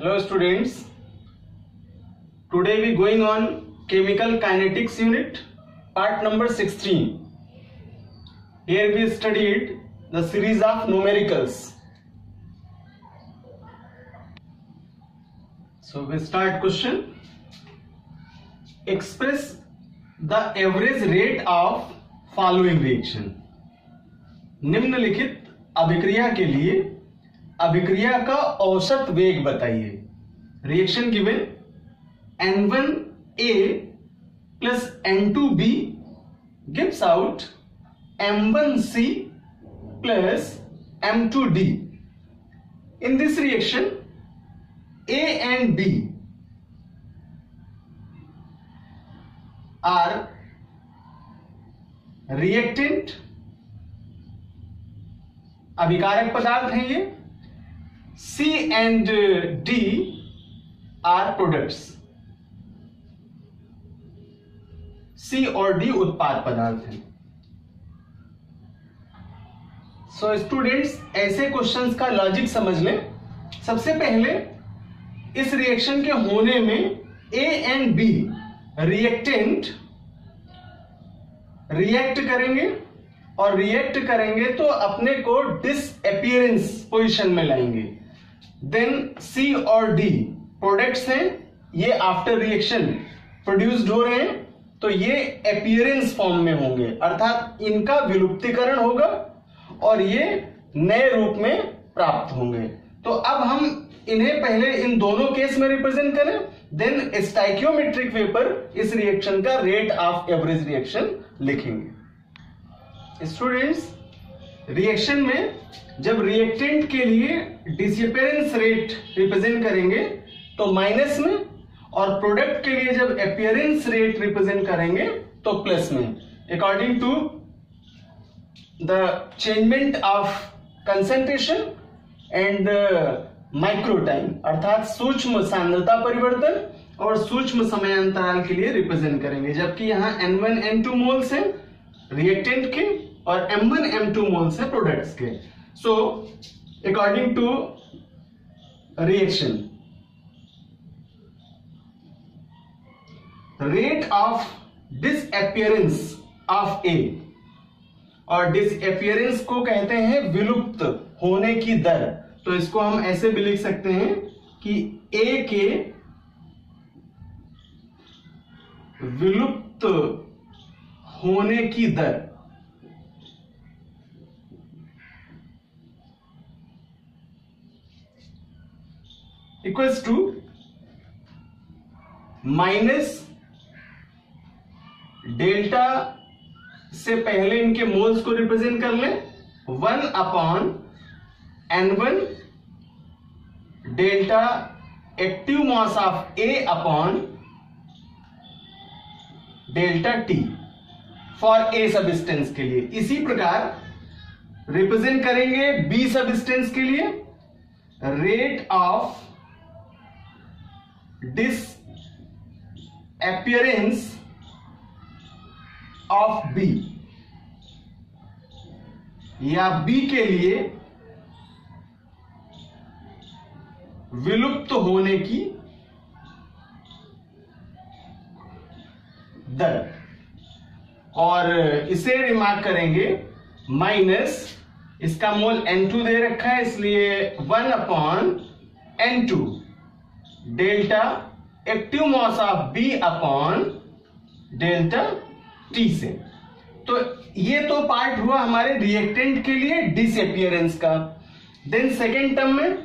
Hello students, today we going on chemical kinetics unit part number 16. Here we studied the series of numericals. So we start question. Express the average rate of following reaction. निम्नलिखित अभिक्रिया के लिए अभिक्रिया का औसत वेग बताइए. Reaction given N1A plus N2B gives out M1C plus M2D. In this reaction, A and B are reactant, अभिकारक पदार्थ हैं ये. C and D are products. C और D उत्पाद पदार्थ हैं. सो स्टूडेंट्स, ऐसे क्वेश्चंस का लॉजिक समझ लें. सबसे पहले इस रिएक्शन के होने में A and B reactant react करेंगे और रिएक्ट करेंगे तो अपने को डिसअपीयरेंस पोजीशन में लाएंगे. देन C और D प्रोडक्ट्स हैं, ये आफ्टर रिएक्शन प्रोड्यूस्ड हो रहे हैं, तो ये अपीयरेंस फॉर्म में होंगे, अर्थात इनका विलुप्तीकरण होगा और ये नए रूप में प्राप्त होंगे. तो अब हम इन्हें पहले इन दोनों केस में रिप्रेजेंट करें, देन स्टाइकियोमेट्रिक वे पर इस रिएक्शन का रेट ऑफ एवरेज रिएक्शन लिखेंगे. स्टूडेंट्स, रिएक्शन में जब रिएक्टेंट के लिए डिसअपीयरेंस रेट रिप्रेजेंट करेंगे तो माइनस में, और प्रोडक्ट के लिए जब अपीयरेंस रेट रिप्रेजेंट करेंगे तो प्लस में, according to the changement of concentration and micro time, अर्थात सूक्ष्म सांद्रता परिवर्तन और सूक्ष्म समयांतराल के लिए रिप्रेजेंट करेंगे. जबकि यहां N1 N2 मोल्स हैं रिएक्टेंट के और M1 M2 मोल्स हैं प्रोडक्ट्स के. So according to reaction, rate of disappearance of A, और डिसअपीयरेंस को कहते हैं विलुप्त होने की दर. तो इसको हम ऐसे भी लिख सकते हैं कि A के विलुप्त होने की दर इक्वल्स टू माइनस डेल्टा से पहले इनके मोल्स को रिप्रेजेंट कर लें 1 upon N1 delta active mass of A upon delta T for A substance के लिए. इसी प्रकार रिप्रेजेंट करेंगे B सबस्टेंस के लिए rate of disappearance of B, या B के लिए विलुप्त होने की दर, और इसे रिमार्क करेंगे माइनस, इसका मोल N2 दे रखा है इसलिए 1 upon N2 delta active mass of B upon delta T से. तो ये तो पार्ट हुआ हमारे रिएक्टेंट के लिए डिसअपीयरेंस का. देन सेकेंड टर्म में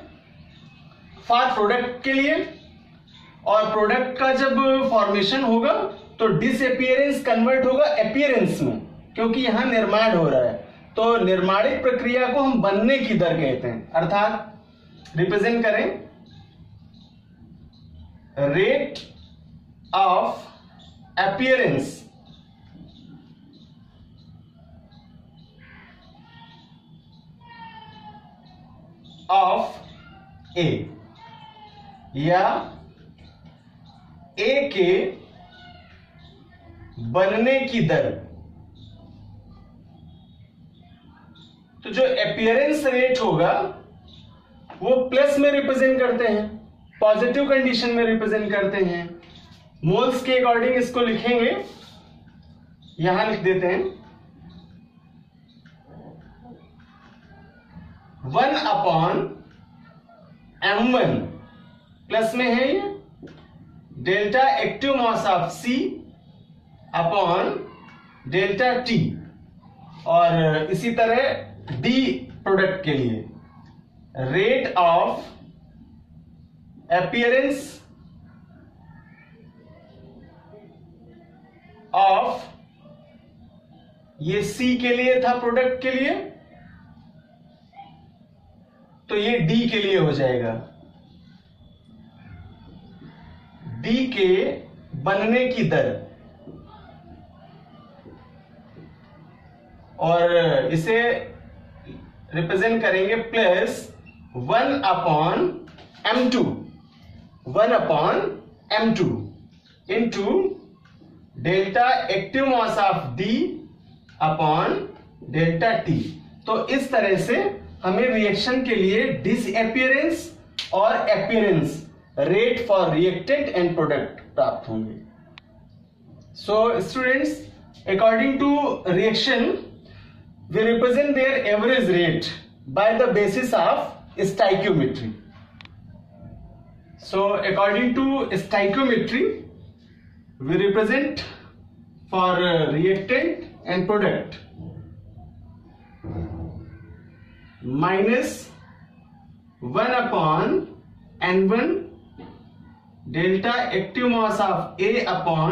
फॉर प्रोडक्ट के लिए, और प्रोडक्ट का जब फॉर्मेशन होगा तो डिसअपीयरेंस कन्वर्ट होगा अपीयरेंस में, क्योंकि यहां निर्माण हो रहा है. तो निर्माणिक प्रक्रिया को हम बनने की दर कहते हैं, अर्थात रिप्रेजेंट करें rate of appearance of A, या A के बनने की दर. तो जो अपीयरेंस रेट होगा वो प्लस में रिप्रेजेंट करते हैं, पॉजिटिव कंडीशन में रिप्रेजेंट करते हैं। मोल्स के अकॉर्डिंग इसको लिखेंगे, यहां लिख देते हैं 1/m1 प्लस में है ये delta active mass of C upon delta T, और इसी तरह D प्रोडक्ट के लिए रेट ऑफ अपीयरेंस ऑफ, ये C के लिए था प्रोडक्ट के लिए, तो ये D के लिए हो जाएगा। D के बनने की दर, और इसे रिप्रेजेंट करेंगे plus 1/m2 into delta active mass of D upon delta T। तो इस तरह से हमें रिएक्शन के लिए डिसअपीयरेंस और appearance rate for reactant and product प्राप्त होंगे। So students, according to reaction we represent their average rate by the basis of stoichiometry. So according to stoichiometry we represent for reactant and product minus 1/n1 delta active mass of A upon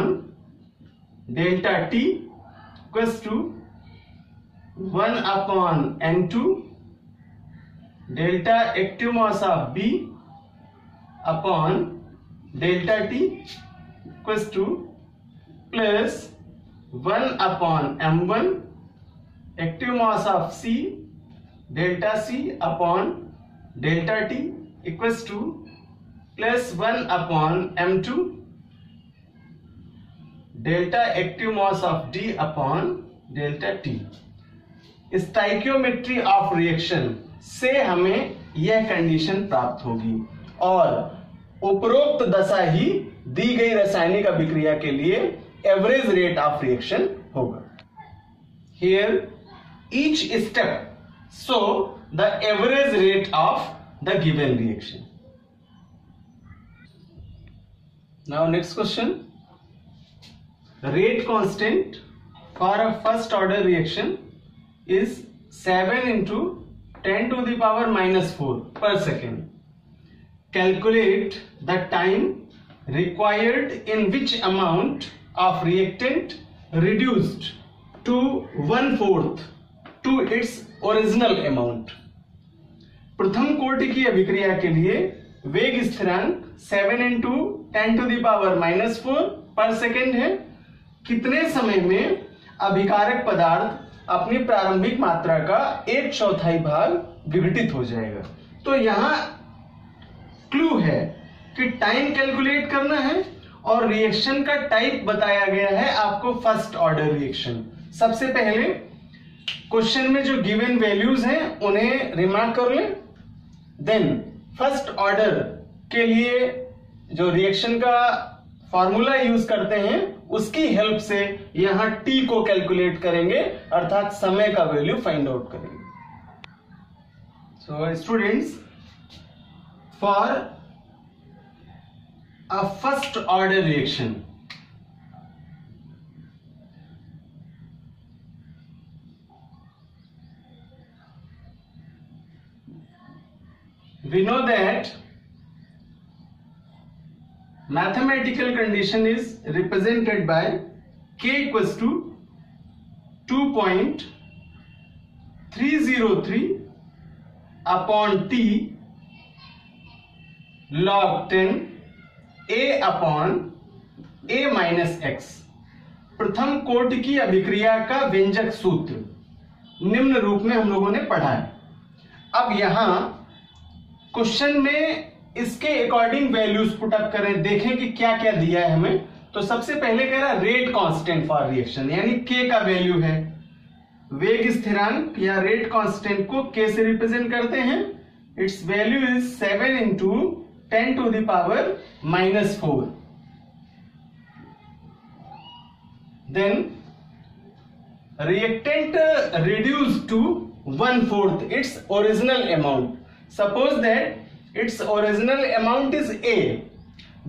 delta T equals to 1/n2 delta active mass of B upon delta T equals to plus 1/m1 active mass of C delta C upon delta T equals to plus 1/m2 delta active mass of D upon delta T। Stoichiometry of reaction से हमें यह condition प्राप्त होगी, और उपरोक्त दशा ही दी गई रासायनिक अभिक्रिया के लिए एवरेज रेट ऑफ रिएक्शन होगा। Hear each step show the average rate of the given reaction. Now next question, rate constant for a first order reaction is 7 into 10 to the power minus 4 per second. Calculate the time required in which amount of reactant reduced to 1/4 to its original amount. प्रथम कोटि की अभिक्रिया के लिए वेग स्थिरांक 7 into 10 to the power minus 4 per second है। कितने समय में अभिकारक पदार्थ अपनी प्रारंभिक मात्रा का 1/4 भाग विघटित हो जाएगा। तो यहां क्लू है कि टाइम कैलकुलेट करना है, और रिएक्शन का टाइप बताया गया है आपको फर्स्ट ऑर्डर रिएक्शन। सबसे पहले क्वेश्चन में जो गिवन वैल्यूज हैं उन्हें रिमार्क कर लें, देन फर्स्ट ऑर्डर के लिए जो रिएक्शन का फॉर्मूला यूज करते हैं उसकी हेल्प से यहां टी को कैलकुलेट करेंगे, अर्थात समय का वैल्यू फाइंड आउट करेंगे। So students, for a first order reaction we know that mathematical condition is represented by k equals to 2.303 upon t log 10 a upon a minus x। प्रथम कोटि की अभिक्रिया का व्यंजक सूत्र निम्न रूप में हम लोगों ने पढ़ा है। अब यहां क्वेश्चन में इसके अकॉर्डिंग वैल्यूज पुट अप करें, देखें कि क्या क्या दिया है हमें। तो सबसे पहले कह रहा है रेट कांस्टेंट फॉर रिएक्शन, यानी के का वैल्यू है। वेग स्थिरांक या रेट कांस्टेंट को के से रिप्रेजेंट करते हैं। It's value is 7 into 10 to the power -4. Then reactant reduced to 1/4 its original amount. Suppose that its original amount is A,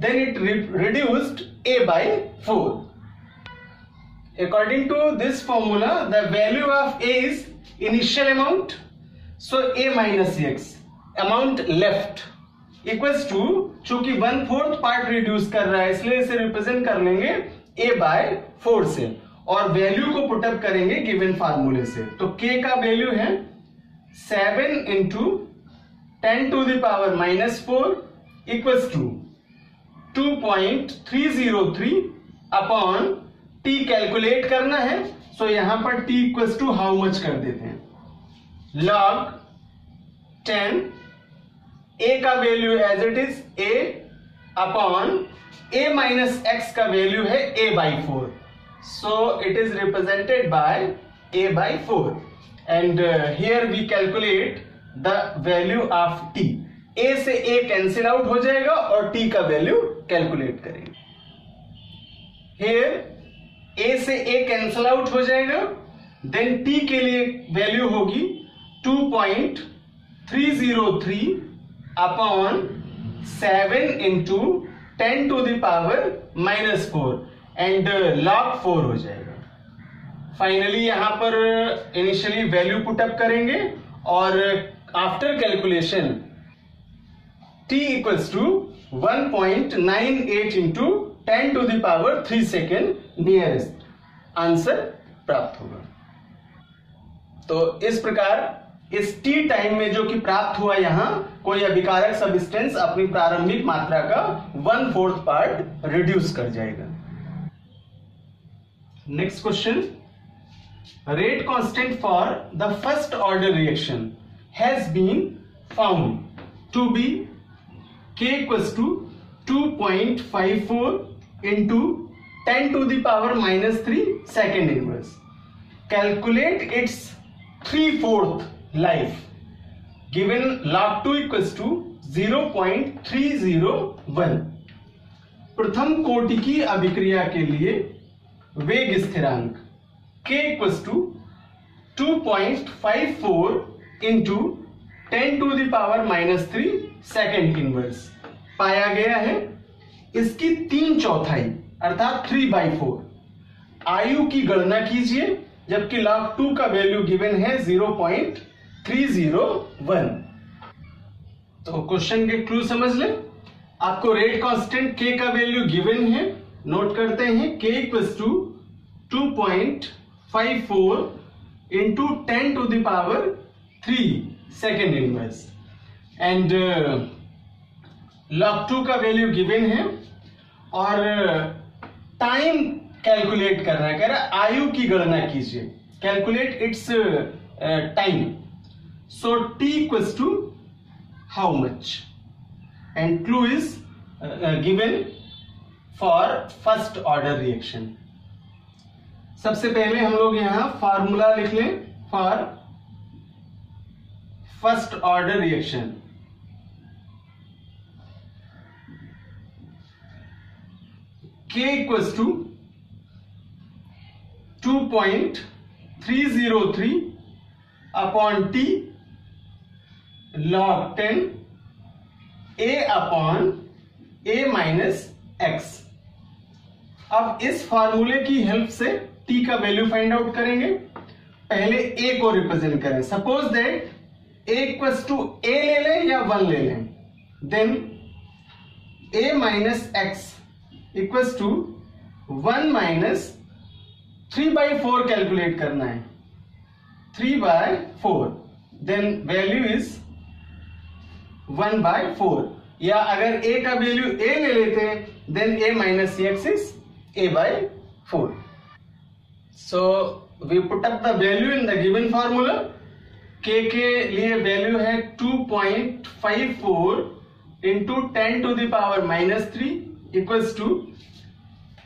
then it reduced A by 4. According to this formula, the value of A is initial amount, so A minus X, amount left equals to, चूंकि 1/4 part reduce कर रहा है इसलिए इसे represent कर लेंगे A by 4 से, और वैल्यू को पुटअप करेंगे गिवन फार्मूले से। तो K का वैल्यू है 7 into 10 to the power -4 equals to 2.303 upon T calculate करना है, सो यहां पर T equals to how much कर देते हैं, log 10, A का value as it is A upon A minus X का वैल्यू है A by 4, so it is represented by A by 4 and here we calculate the value of T. A से A cancel out हो जाएगा और T का value calculate करेंगे। Here A से A cancel out हो जाएगा, देन T के लिए वैल्यू होगी 2.303 upon 7 into 10 to the power -4 and log 4 हो जाएगा। फाइनली यहां पर इनिशियली वैल्यू पुटअप करेंगे और after calculation T equals to 1.98 into 10 to the power 3 second nearest answer प्राप्त होगा। तो इस प्रकार इस T टाइम में जो कि प्राप्त हुआ, यहां कोई अभिकारक सब्सटेंस अपनी प्रारंभिक मात्रा का 1/4 पार्ट रिड्यूस कर जाएगा। Next question, rate constant for the first order reaction has been found to be K equals to 2.54 into 10 to the power -3 second inverse. Calculate its 3/4 life. Given log 2 equals to 0.301. प्रथम कोटि की अभिक्रिया के लिए वेग स्थिरांक K equals to 2.54 into 10 to the power -3 second inverse पाया गया है। इसकी 3/4 अर्थात 3/4 आयु की गणना कीजिए, जबकि log 2 का वैल्यू गिवन है 0.301। तो क्वेश्चन के क्लू समझ लें। आपको रेट कांस्टेंट K का वैल्यू गिवन है, नोट करते हैं K equals to 2.54 into 10 to the power 3 second inverse and log 2 का वैल्यू गिवन है और टाइम कैलकुलेट करना है, कह रहा है आयु की गणना कीजिए, calculate its time, so T equals to how much and clue is given for first order reaction. सबसे पहले हम लोग यहां फॉर्मूला लिख लें for first order reaction. K equals to 2.303 upon T log 10 A upon A minus X। अब इस फॉर्मूले की हेल्प से T का वैल्यू फाइंड आउट करेंगे। पहले A को रिप्रेजेंट करें, suppose that A equals to A ले लें या 1 ले लें, then A minus X equals to 1 minus 3/4 calculate करना है, 3/4, देन वैल्यू इज 1/4, या अगर A का वैल्यू A ले लेते हैं then A minus X is A/4। So we put up the value in the given formula. K के लिए वैल्यू है 2.54 into 10 to the power -3 equals to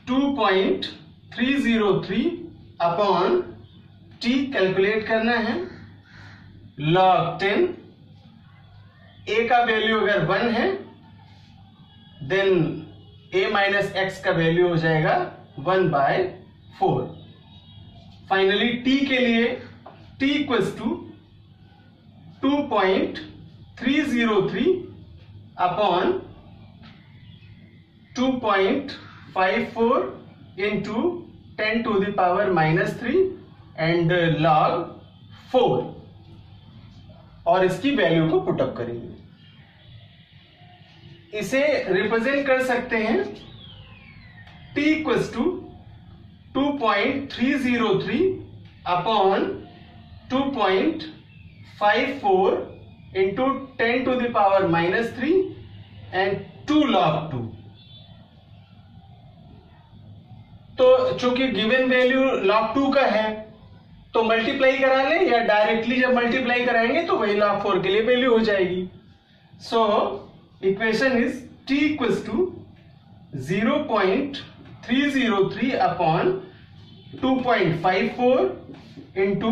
2.303 upon T calculate करना है, log 10 A का value अगर 1 है देन a माइनस एक्स का value हो जाएगा 1/4। फाइनली t के लिए t equals to 2.303 upon 2.54 into 10⁻³ and log 4 और इसकी वैल्यू को पुटअप करेंगे। इसे रिप्रेजेंट कर सकते हैं t equals to 2.303 upon 2.54 into 10⁻³ and 2 log 2। तो चूंकि गिवन वैल्यू log 2 का है तो मल्टीप्लाई करा लें, या डायरेक्टली जब मल्टीप्लाई कराएंगे तो वही log 4 के लिए वैल्यू हो जाएगी। So equation is t equals to 0.303 upon 2.54 into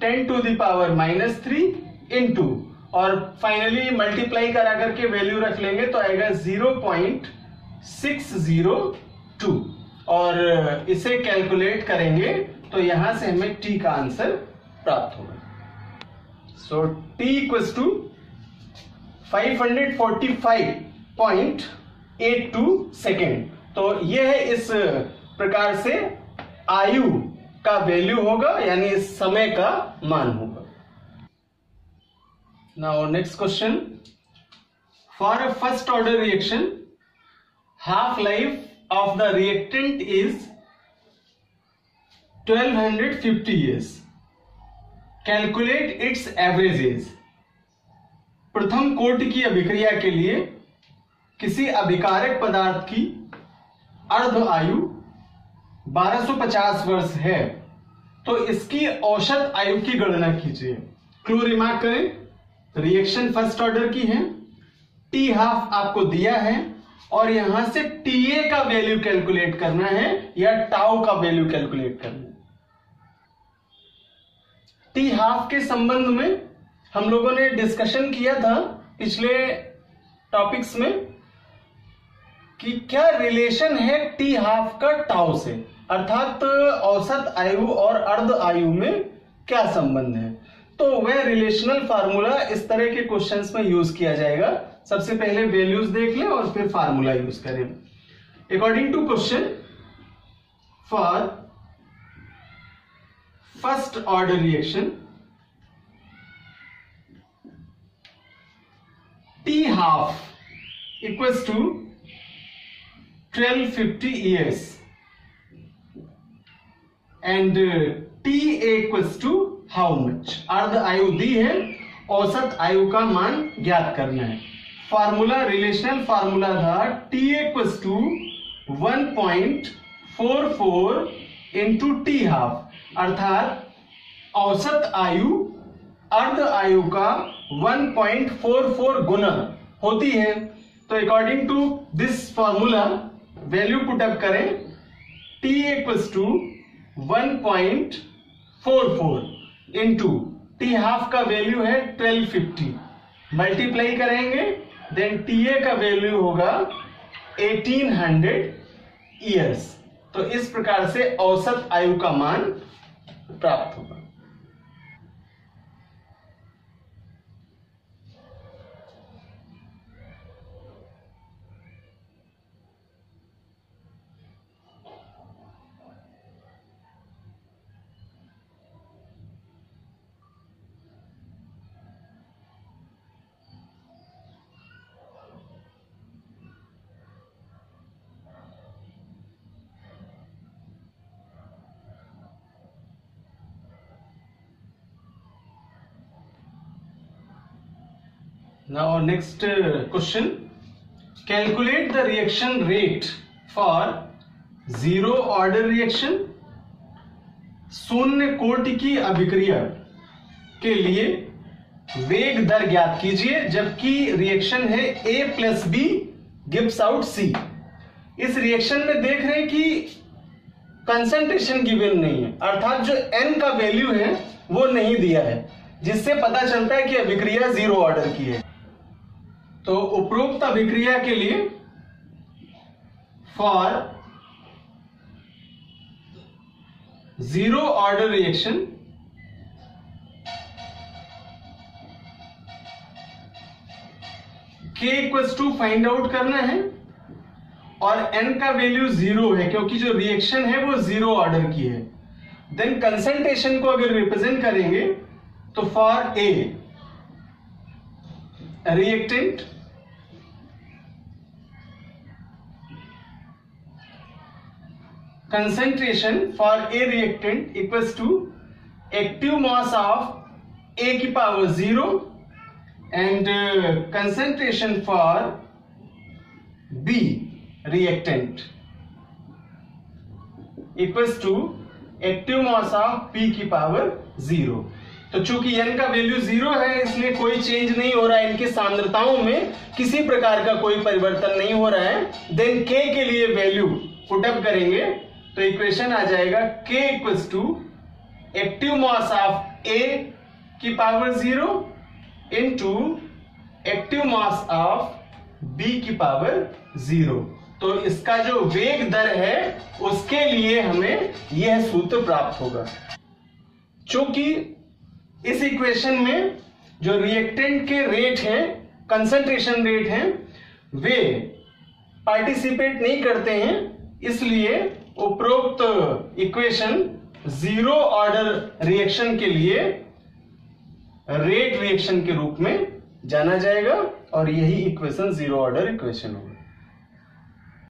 10⁻³ into, और फाइनली मल्टीप्लाई करा करके वैल्यू रख लेंगे तो आएगा 0.602, और इसे कैलकुलेट करेंगे तो यहां से हमें t का आंसर प्राप्त होगा। सो t इक्वल्स टू 545.82 सेकेंड। तो यह है इस प्रकार से आयु का वैल्यू होगा, यानी इस समय का मान होगा। Now next question, for a first order reaction half life of the reactant is 1250 years. Calculate its average age. प्रथम कोटि की अभिक्रिया के लिए किसी अभिकारक पदार्थ की अर्ध आयु 1250 वर्ष है, तो इसकी औसत आयु की गणना कीजिए। क्लू रिमार्क करें, रिएक्शन फर्स्ट ऑर्डर की है, टी हाफ आपको दिया है और यहां से TA का वैल्यू कैलकुलेट करना है या टाउ का वैल्यू कैलकुलेट करना है। टी हाफ के संबंध में हम लोगों ने डिस्कशन किया था पिछले टॉपिक्स में कि क्या रिलेशन है टी हाफ का टाउ से, अर्थात औसत आयु और अर्ध आयु में क्या संबंध है। तो वह रिलेशनल फार्मूला इस तरह के क्वेश्चंस में यूज किया जाएगा। सबसे पहले वैल्यूज देख लें और फिर फार्मूला यूज करें। According to question, for first order reaction T half equals to 1250 years and T equals to how much. अर्ध आयु दी है, औसत आयु का मान ज्ञात करना है। फार्मूला, रिलेशनल फार्मूला था T equals to 1.44 into T half, अर्थात औसत आयु अर्ध आयु का 1.44 गुना होती है। तो according to this formula value put up करें, T equals to 1.44 into T half का वैल्यू है 1250, मल्टीप्लाई करेंगे देन TA का वैल्यू होगा 1800 ईयर्स। तो इस प्रकार से औसत आयु का मान प्राप्त होगा। Now next question, calculate the reaction rate for zero order reaction। शून्य कोटि की अभिक्रिया के लिए वेग दर ज्ञात कीजिए, जबकि रिएक्शन है A + B gives out C। इस रिएक्शन में देख रहे हैं कि कंसंट्रेशन गिवन नहीं है, अर्थात जो N का वैल्यू है वो नहीं दिया है, जिससे पता चलता है कि अभिक्रिया जीरो ऑर्डर की है। तो उपरोक्त अभिक्रिया के लिए for zero order reaction K equals to find out करना है और n का वैल्यू 0 है क्योंकि जो रिएक्शन है वो जीरो ऑर्डर की है। देन कंसंट्रेशन को अगर रिप्रेजेंट करेंगे तो for a reactant concentration for a reactant equals to active mass of A की power 0 and concentration for B reactant equals to active mass of P की पावर 0। तो चूंकि n का वैल्यू 0 है इसलिए कोई चेंज नहीं हो रहा है, इनकी सांद्रताओं में किसी प्रकार का कोई परिवर्तन नहीं हो रहा है। देन K के लिए वैल्यू पुट अप करेंगे तो इक्वेशन आ जाएगा K equals to active mass of A की power 0 into active mass of B की पावर 0। तो इसका जो वेग दर है उसके लिए हमें यह सूत्र प्राप्त होगा। चूंकि इस इक्वेशन में जो रिएक्टेंट के रेट हैं, कंसंट्रेशन रेट हैं, वे पार्टिसिपेट नहीं करते हैं, इसलिए उपरोक्त इक्वेशन जीरो ऑर्डर रिएक्शन के लिए रेट रिएक्शन के रूप में जाना जाएगा और यही इक्वेशन जीरो ऑर्डर इक्वेशन होगा।